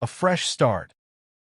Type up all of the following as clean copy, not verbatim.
A fresh start,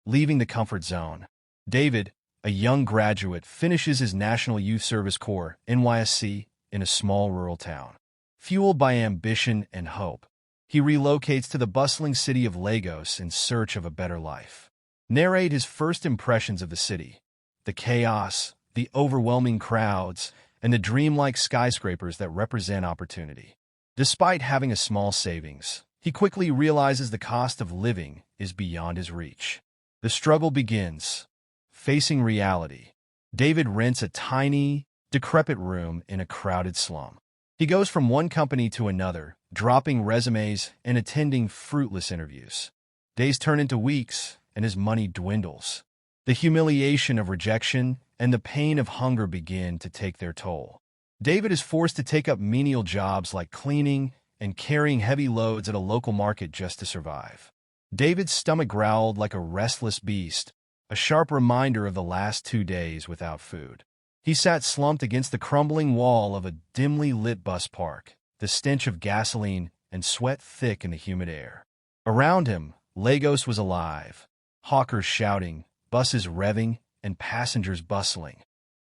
leaving the comfort zone. David, a young graduate, finishes his National Youth Service Corps, NYSC, in a small rural town. Fueled by ambition and hope, he relocates to the bustling city of Lagos in search of a better life. Narrate his first impressions of the city: the chaos, the overwhelming crowds, and the dreamlike skyscrapers that represent opportunity. Despite having a small savings, he quickly realizes the cost of living is beyond his reach. The struggle begins. Facing reality, David rents a tiny, decrepit room in a crowded slum. He goes from one company to another, dropping resumes and attending fruitless interviews. Days turn into weeks, and his money dwindles. The humiliation of rejection and the pain of hunger begin to take their toll. David is forced to take up menial jobs like cleaning and carrying heavy loads at a local market just to survive. David's stomach growled like a restless beast, a sharp reminder of the last 2 days without food. He sat slumped against the crumbling wall of a dimly lit bus park, the stench of gasoline and sweat thick in the humid air. Around him, Lagos was alive, hawkers shouting, buses revving, and passengers bustling.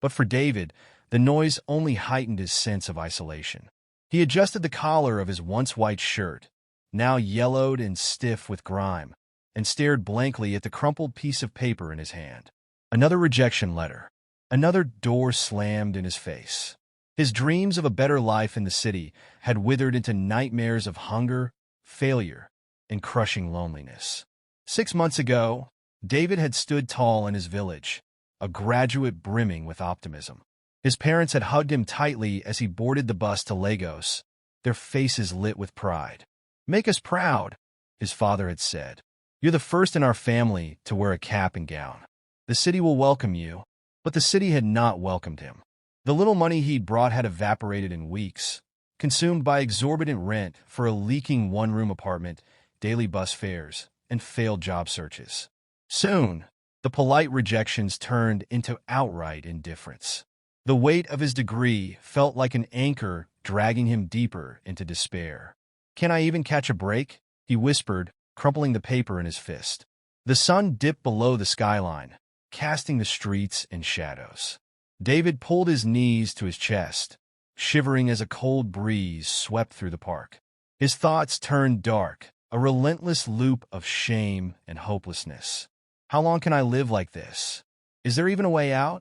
But for David, the noise only heightened his sense of isolation. He adjusted the collar of his once white shirt, now yellowed and stiff with grime, and stared blankly at the crumpled piece of paper in his hand. Another rejection letter. Another door slammed in his face. His dreams of a better life in the city had withered into nightmares of hunger, failure, and crushing loneliness. 6 months ago, David had stood tall in his village, a graduate brimming with optimism. His parents had hugged him tightly as he boarded the bus to Lagos, their faces lit with pride. "Make us proud," his father had said. "You're the first in our family to wear a cap and gown. The city will welcome you." But the city had not welcomed him. The little money he'd brought had evaporated in weeks, consumed by exorbitant rent for a leaking one-room apartment, daily bus fares, and failed job searches. Soon, the polite rejections turned into outright indifference. The weight of his degree felt like an anchor dragging him deeper into despair. "Can I even catch a break?" he whispered, crumpling the paper in his fist. The sun dipped below the skyline, casting the streets in shadows. David pulled his knees to his chest, shivering as a cold breeze swept through the park. His thoughts turned dark, a relentless loop of shame and hopelessness. How long can I live like this? Is there even a way out?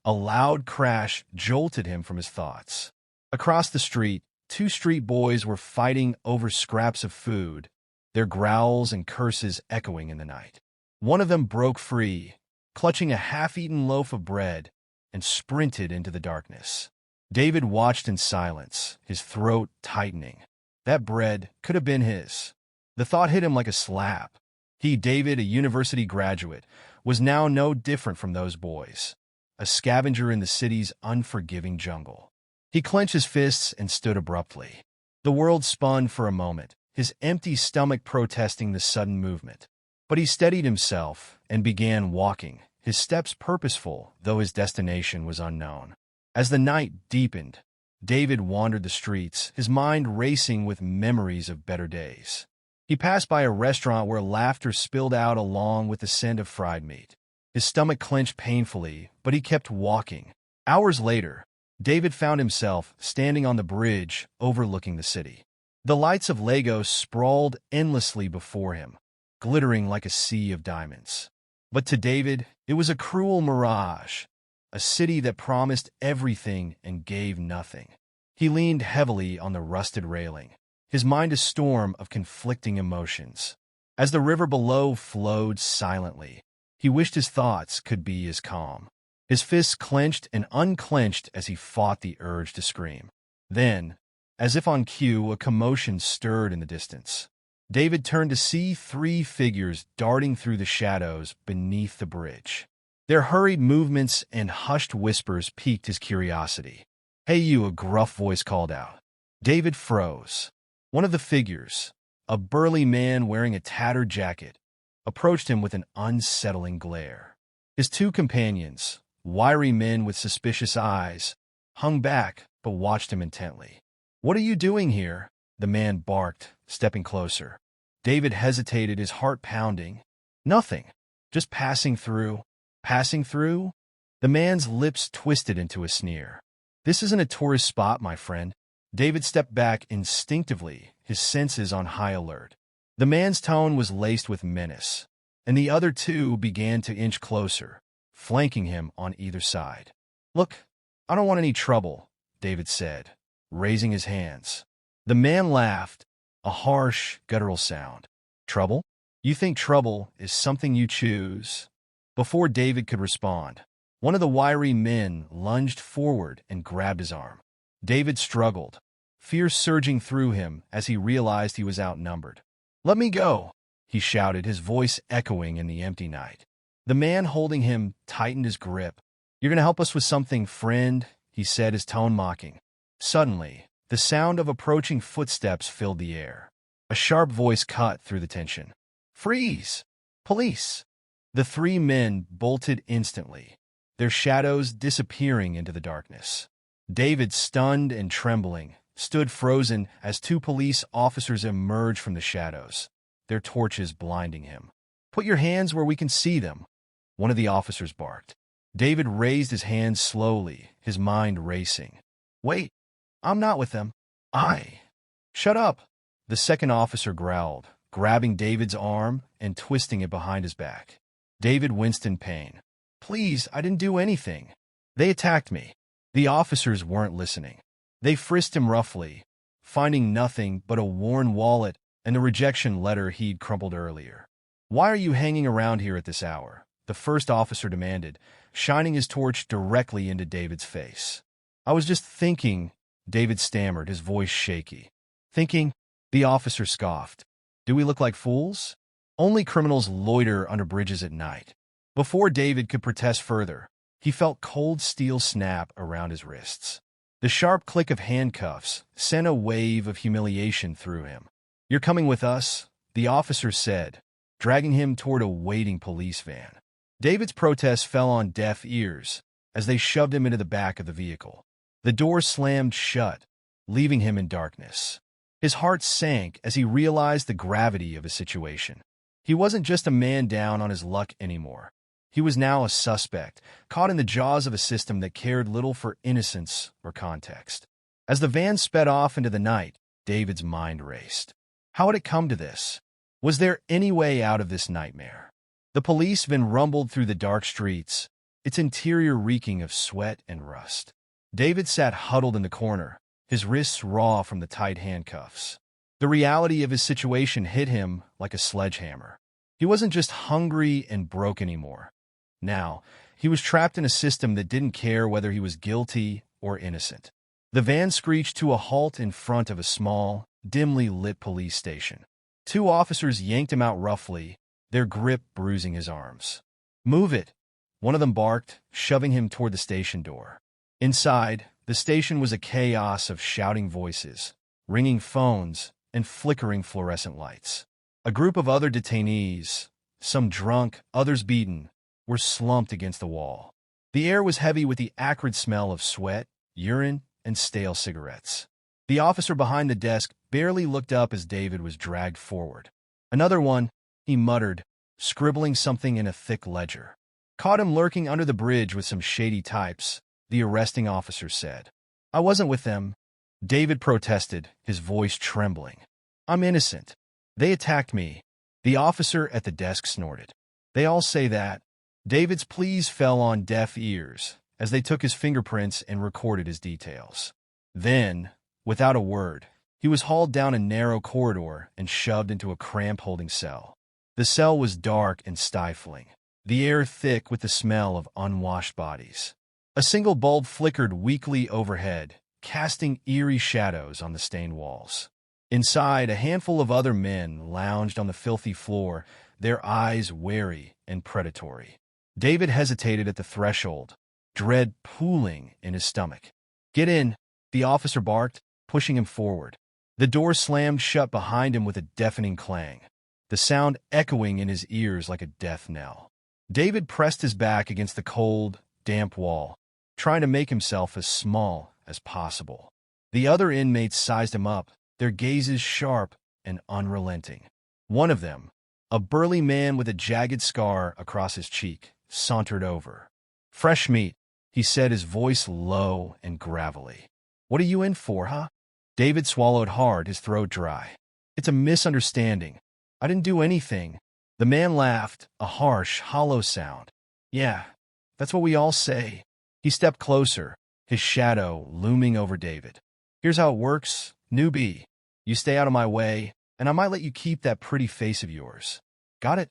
A loud crash jolted him from his thoughts. Across the street, 2 street boys were fighting over scraps of food, their growls and curses echoing in the night. One of them broke free, clutching a half-eaten loaf of bread, and sprinted into the darkness. David watched in silence, his throat tightening. That bread could have been his. The thought hit him like a slap. He, David, a university graduate, was now no different from those boys, a scavenger in the city's unforgiving jungle. He clenched his fists and stood abruptly. The world spun for a moment, his empty stomach protesting the sudden movement. But he steadied himself and began walking, his steps purposeful, though his destination was unknown. As the night deepened, David wandered the streets, his mind racing with memories of better days. He passed by a restaurant where laughter spilled out along with the scent of fried meat. His stomach clenched painfully, but he kept walking. Hours later, David found himself standing on the bridge overlooking the city. The lights of Lagos sprawled endlessly before him, glittering like a sea of diamonds. But to David, it was a cruel mirage, a city that promised everything and gave nothing. He leaned heavily on the rusted railing, his mind a storm of conflicting emotions. As the river below flowed silently, he wished his thoughts could be as calm. His fists clenched and unclenched as he fought the urge to scream. Then, as if on cue, a commotion stirred in the distance. David turned to see 3 figures darting through the shadows beneath the bridge. Their hurried movements and hushed whispers piqued his curiosity. "Hey you," a gruff voice called out. David froze. One of the figures, a burly man wearing a tattered jacket, approached him with an unsettling glare. His 2 companions, wiry men with suspicious eyes, hung back but watched him intently. "What are you doing here?" the man barked, stepping closer. David hesitated, his heart pounding. Nothing. Just passing through. Passing through? The man's lips twisted into a sneer. This isn't a tourist spot, my friend. David stepped back instinctively, his senses on high alert. The man's tone was laced with menace, and the other two began to inch closer, flanking him on either side. Look, I don't want any trouble, David said, raising his hands. The man laughed, a harsh, guttural sound. Trouble? You think trouble is something you choose? Before David could respond, one of the wiry men lunged forward and grabbed his arm. David struggled, fear surging through him as he realized he was outnumbered. Let me go, he shouted, his voice echoing in the empty night. The man holding him tightened his grip. You're going to help us with something, friend, he said, his tone mocking. Suddenly, the sound of approaching footsteps filled the air. A sharp voice cut through the tension. Freeze! Police! The three men bolted instantly, their shadows disappearing into the darkness. David, stunned and trembling, stood frozen as two police officers emerged from the shadows, their torches blinding him. Put your hands where we can see them, one of the officers barked. David raised his hands slowly, his mind racing. Wait, I'm not with them. Shut up, the second officer growled, grabbing David's arm and twisting it behind his back. David winced in pain. Please, I didn't do anything. They attacked me. The officers weren't listening. They frisked him roughly, finding nothing but a worn wallet and the rejection letter he'd crumpled earlier. Why are you hanging around here at this hour? The first officer demanded, shining his torch directly into David's face. I was just thinking, David stammered, his voice shaky. Thinking? The officer scoffed. Do we look like fools? Only criminals loiter under bridges at night. Before David could protest further, he felt cold steel snap around his wrists. The sharp click of handcuffs sent a wave of humiliation through him. You're coming with us, the officer said, dragging him toward a waiting police van. David's protest fell on deaf ears as they shoved him into the back of the vehicle. The door slammed shut, leaving him in darkness. His heart sank as he realized the gravity of his situation. He wasn't just a man down on his luck anymore. He was now a suspect, caught in the jaws of a system that cared little for innocence or context. As the van sped off into the night, David's mind raced. How had it come to this? Was there any way out of this nightmare? The police van rumbled through the dark streets, its interior reeking of sweat and rust. David sat huddled in the corner, his wrists raw from the tight handcuffs. The reality of his situation hit him like a sledgehammer. He wasn't just hungry and broke anymore. Now, he was trapped in a system that didn't care whether he was guilty or innocent. The van screeched to a halt in front of a small, dimly lit police station. Two officers yanked him out roughly, their grip bruising his arms. Move it, one of them barked, shoving him toward the station door. Inside, the station was a chaos of shouting voices, ringing phones, and flickering fluorescent lights. A group of other detainees, some drunk, others beaten, were slumped against the wall. The air was heavy with the acrid smell of sweat, urine, and stale cigarettes. The officer behind the desk barely looked up as David was dragged forward. Another one, he muttered, scribbling something in a thick ledger. Caught him lurking under the bridge with some shady types, the arresting officer said. I wasn't with them, David protested, his voice trembling. I'm innocent. They attacked me. The officer at the desk snorted. They all say that. David's pleas fell on deaf ears as they took his fingerprints and recorded his details. Then, without a word, he was hauled down a narrow corridor and shoved into a cramp-holding cell. The cell was dark and stifling, the air thick with the smell of unwashed bodies. A single bulb flickered weakly overhead, casting eerie shadows on the stained walls. Inside, a handful of other men lounged on the filthy floor, their eyes wary and predatory. David hesitated at the threshold, dread pooling in his stomach. Get in, the officer barked, pushing him forward. The door slammed shut behind him with a deafening clang, the sound echoing in his ears like a death knell. David pressed his back against the cold, damp wall, trying to make himself as small as possible. The other inmates sized him up, their gazes sharp and unrelenting. One of them, a burly man with a jagged scar across his cheek, sauntered over. "Fresh meat," he said, his voice low and gravelly. "What are you in for, huh?" David swallowed hard, his throat dry. "It's a misunderstanding. I didn't do anything." The man laughed, a harsh, hollow sound. "Yeah, that's what we all say." He stepped closer, his shadow looming over David. "Here's how it works, newbie. You stay out of my way, and I might let you keep that pretty face of yours. Got it?"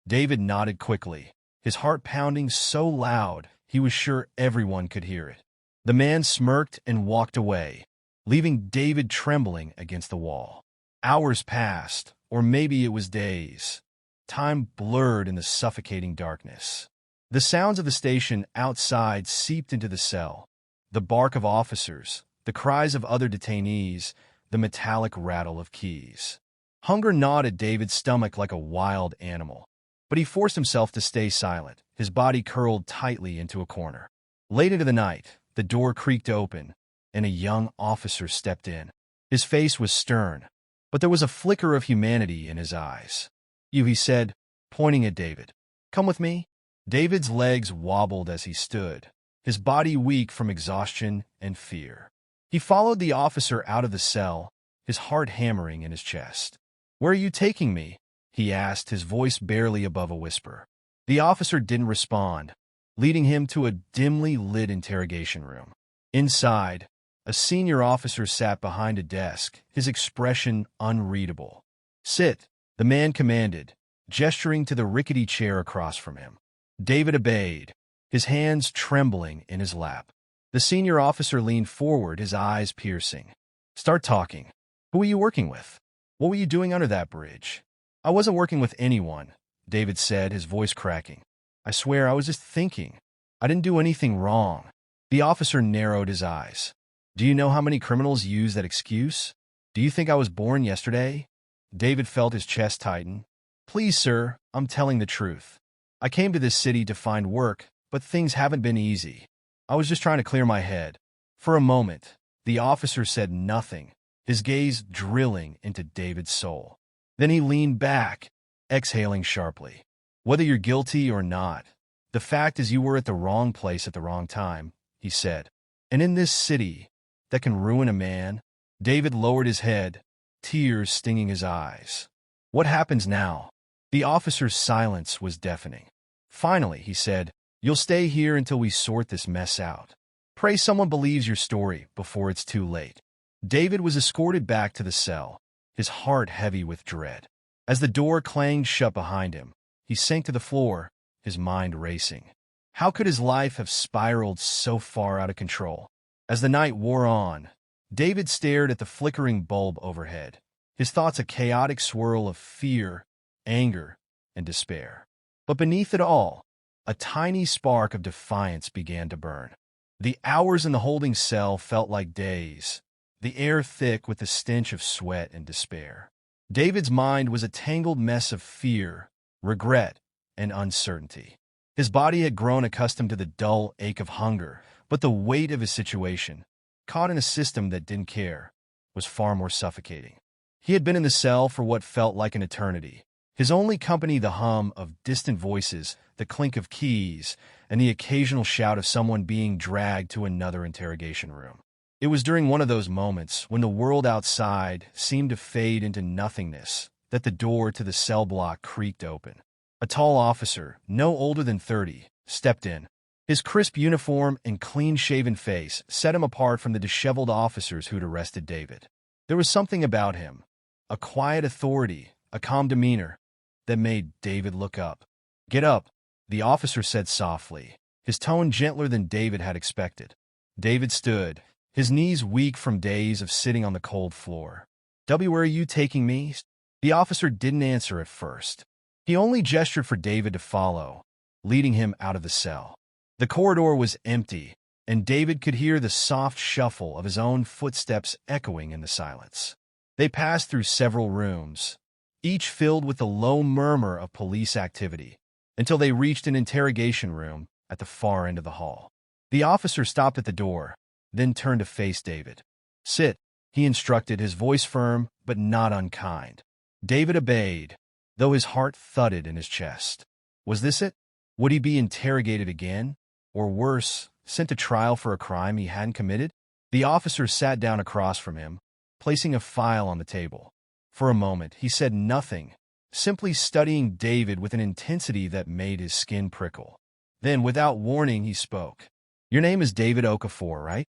David nodded quickly, his heart pounding so loud he was sure everyone could hear it. The man smirked and walked away, leaving David trembling against the wall. Hours passed, or maybe it was days. Time blurred in the suffocating darkness. The sounds of the station outside seeped into the cell. The bark of officers, the cries of other detainees, the metallic rattle of keys. Hunger gnawed at David's stomach like a wild animal, but he forced himself to stay silent, his body curled tightly into a corner. Late into the night, the door creaked open, and a young officer stepped in. His face was stern, but there was a flicker of humanity in his eyes. "You," he said, pointing at David. "Come with me." David's legs wobbled as he stood, his body weak from exhaustion and fear. He followed the officer out of the cell, his heart hammering in his chest. "Where are you taking me?" he asked, his voice barely above a whisper. The officer didn't respond, leading him to a dimly lit interrogation room. Inside, a senior officer sat behind a desk, his expression unreadable. "Sit," the man commanded, gesturing to the rickety chair across from him. David obeyed, his hands trembling in his lap. The senior officer leaned forward, his eyes piercing. "Start talking. Who were you working with? What were you doing under that bridge?" "I wasn't working with anyone," David said, his voice cracking. "I swear I was just thinking. I didn't do anything wrong." The officer narrowed his eyes. "Do you know how many criminals use that excuse? Do you think I was born yesterday?" David felt his chest tighten. "Please, sir, I'm telling the truth. I came to this city to find work, but things haven't been easy. I was just trying to clear my head." For a moment, the officer said nothing, his gaze drilling into David's soul. Then he leaned back, exhaling sharply. "Whether you're guilty or not, the fact is you were at the wrong place at the wrong time," he said. "And in this city that can ruin a man." David lowered his head, tears stinging his eyes. "What happens now?" The officer's silence was deafening. Finally, he said, "You'll stay here until we sort this mess out. Pray someone believes your story before it's too late." David was escorted back to the cell, his heart heavy with dread. As the door clanged shut behind him, he sank to the floor, his mind racing. How could his life have spiraled so far out of control? As the night wore on, David stared at the flickering bulb overhead, his thoughts a chaotic swirl of fear, anger, and despair. But beneath it all, a tiny spark of defiance began to burn. The hours in the holding cell felt like days, the air thick with the stench of sweat and despair. David's mind was a tangled mess of fear, regret, and uncertainty. His body had grown accustomed to the dull ache of hunger, but the weight of his situation, caught in a system that didn't care, was far more suffocating. He had been in the cell for what felt like an eternity, his only company the hum of distant voices, the clink of keys, and the occasional shout of someone being dragged to another interrogation room. It was during one of those moments, when the world outside seemed to fade into nothingness, that the door to the cell block creaked open. A tall officer, no older than 30, stepped in. His crisp uniform and clean-shaven face set him apart from the disheveled officers who'd arrested David. There was something about him, a quiet authority, a calm demeanor, that made David look up. "Get up," the officer said softly, his tone gentler than David had expected. David stood, his knees weak from days of sitting on the cold floor. "Where are you taking me?" The officer didn't answer at first. He only gestured for David to follow, leading him out of the cell. The corridor was empty, and David could hear the soft shuffle of his own footsteps echoing in the silence. They passed through several rooms, each filled with the low murmur of police activity, until they reached an interrogation room at the far end of the hall. The officer stopped at the door, then turned to face David. "Sit," he instructed, his voice firm but not unkind. David obeyed, though his heart thudded in his chest. Was this it? Would he be interrogated again? Or worse, sent to trial for a crime he hadn't committed? The officer sat down across from him, placing a file on the table. For a moment, he said nothing, simply studying David with an intensity that made his skin prickle. Then, without warning, he spoke. "Your name is David Okafor, right?"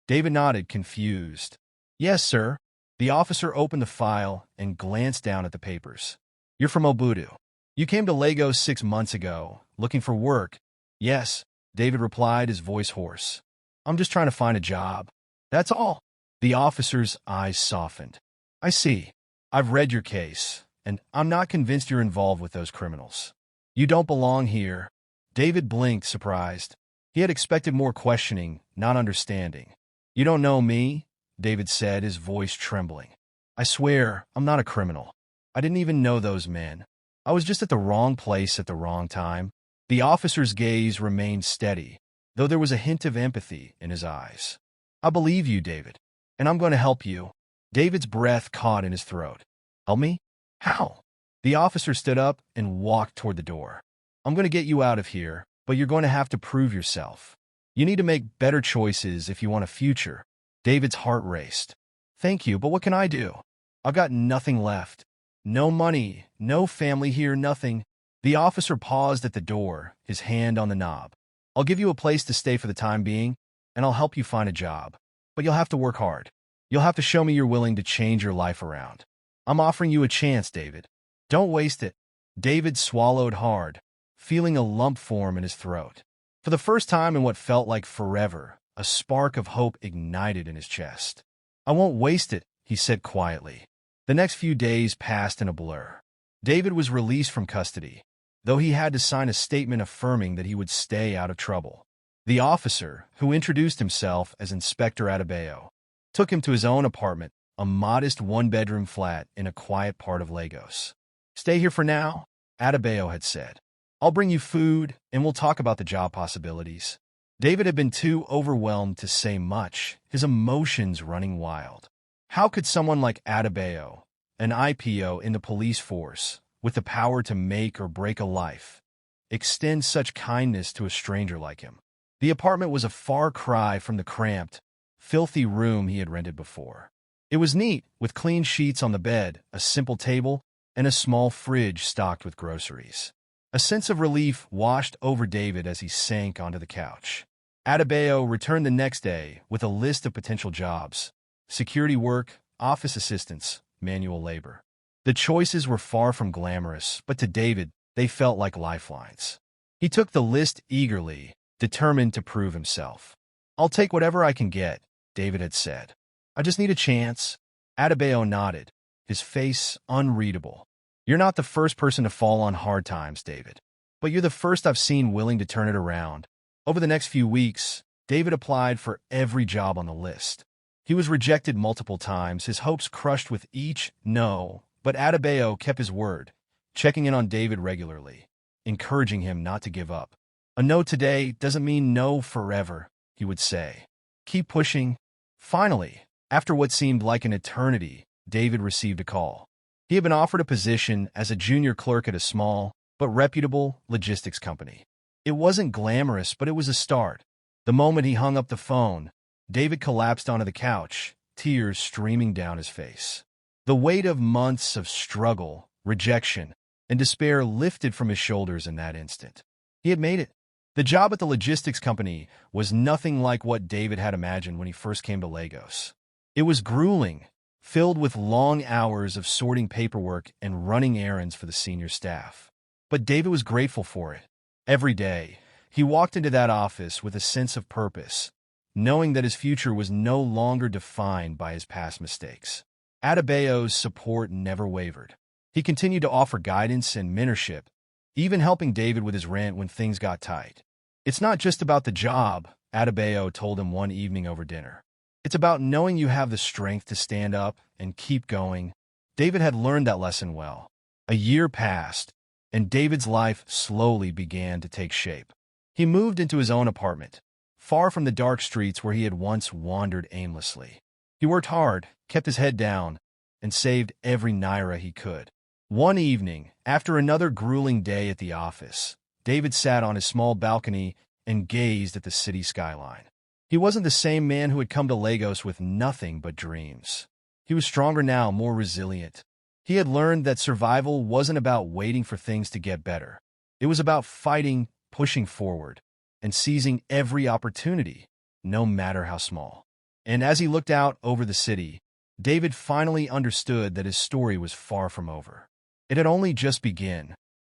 David nodded, confused. "Yes, sir." The officer opened the file and glanced down at the papers. "You're from Obudu. You came to Lagos 6 months ago, looking for work." "Yes," David replied, his voice hoarse. "I'm just trying to find a job. That's all." The officer's eyes softened. "I see. I've read your case, and I'm not convinced you're involved with those criminals. You don't belong here." David blinked, surprised. He had expected more questioning, not understanding. "You don't know me?" David said, his voice trembling. "I swear, I'm not a criminal. I didn't even know those men. I was just at the wrong place at the wrong time." The officer's gaze remained steady, though there was a hint of empathy in his eyes. "I believe you, David, and I'm going to help you." David's breath caught in his throat. "Help me? How?" The officer stood up and walked toward the door. "I'm going to get you out of here, but you're going to have to prove yourself. You need to make better choices if you want a future." David's heart raced. "Thank you, but what can I do? I've got nothing left. No money, no family here, nothing." The officer paused at the door, his hand on the knob. "I'll give you a place to stay for the time being, and I'll help you find a job. But you'll have to work hard. You'll have to show me you're willing to change your life around. I'm offering you a chance, David. Don't waste it." David swallowed hard, feeling a lump form in his throat. For the first time in what felt like forever, a spark of hope ignited in his chest. "I won't waste it," he said quietly. The next few days passed in a blur. David was released from custody, though he had to sign a statement affirming that he would stay out of trouble. The officer, who introduced himself as Inspector Adebayo, took him to his own apartment, a modest one-bedroom flat in a quiet part of Lagos. "Stay here for now," Adebayo had said. "I'll bring you food, and we'll talk about the job possibilities." David had been too overwhelmed to say much, his emotions running wild. How could someone like Adebayo, an IPO in the police force, with the power to make or break a life, extend such kindness to a stranger like him? The apartment was a far cry from the cramped, filthy room he had rented before. It was neat, with clean sheets on the bed, a simple table, and a small fridge stocked with groceries. A sense of relief washed over David as he sank onto the couch. Adebayo returned the next day with a list of potential jobs: security work, office assistants, manual labor. The choices were far from glamorous, but to David, they felt like lifelines. He took the list eagerly, determined to prove himself. "I'll take whatever I can get," David had said. "I just need a chance." Adebayo nodded, his face unreadable. "You're not the first person to fall on hard times, David, but you're the first I've seen willing to turn it around." Over the next few weeks, David applied for every job on the list. He was rejected multiple times, his hopes crushed with each no, but Adebayo kept his word, checking in on David regularly, encouraging him not to give up. "A no today doesn't mean no forever," he would say. "Keep pushing." Finally, after what seemed like an eternity, David received a call. He had been offered a position as a junior clerk at a small, but reputable, logistics company. It wasn't glamorous, but it was a start. The moment he hung up the phone, David collapsed onto the couch, tears streaming down his face. The weight of months of struggle, rejection, and despair lifted from his shoulders in that instant. He had made it. The job at the logistics company was nothing like what David had imagined when he first came to Lagos. It was grueling, filled with long hours of sorting paperwork and running errands for the senior staff. But David was grateful for it. Every day, he walked into that office with a sense of purpose, knowing that his future was no longer defined by his past mistakes. Adebayo's support never wavered. He continued to offer guidance and mentorship, even helping David with his rent when things got tight. "It's not just about the job," Adebayo told him one evening over dinner. "It's about knowing you have the strength to stand up and keep going." David had learned that lesson well. A year passed, and David's life slowly began to take shape. He moved into his own apartment, far from the dark streets where he had once wandered aimlessly. He worked hard, kept his head down, and saved every naira he could. One evening, after another grueling day at the office, David sat on his small balcony and gazed at the city skyline. He wasn't the same man who had come to Lagos with nothing but dreams. He was stronger now, more resilient. He had learned that survival wasn't about waiting for things to get better. It was about fighting, pushing forward, and seizing every opportunity, no matter how small. And as he looked out over the city, David finally understood that his story was far from over. It had only just begun.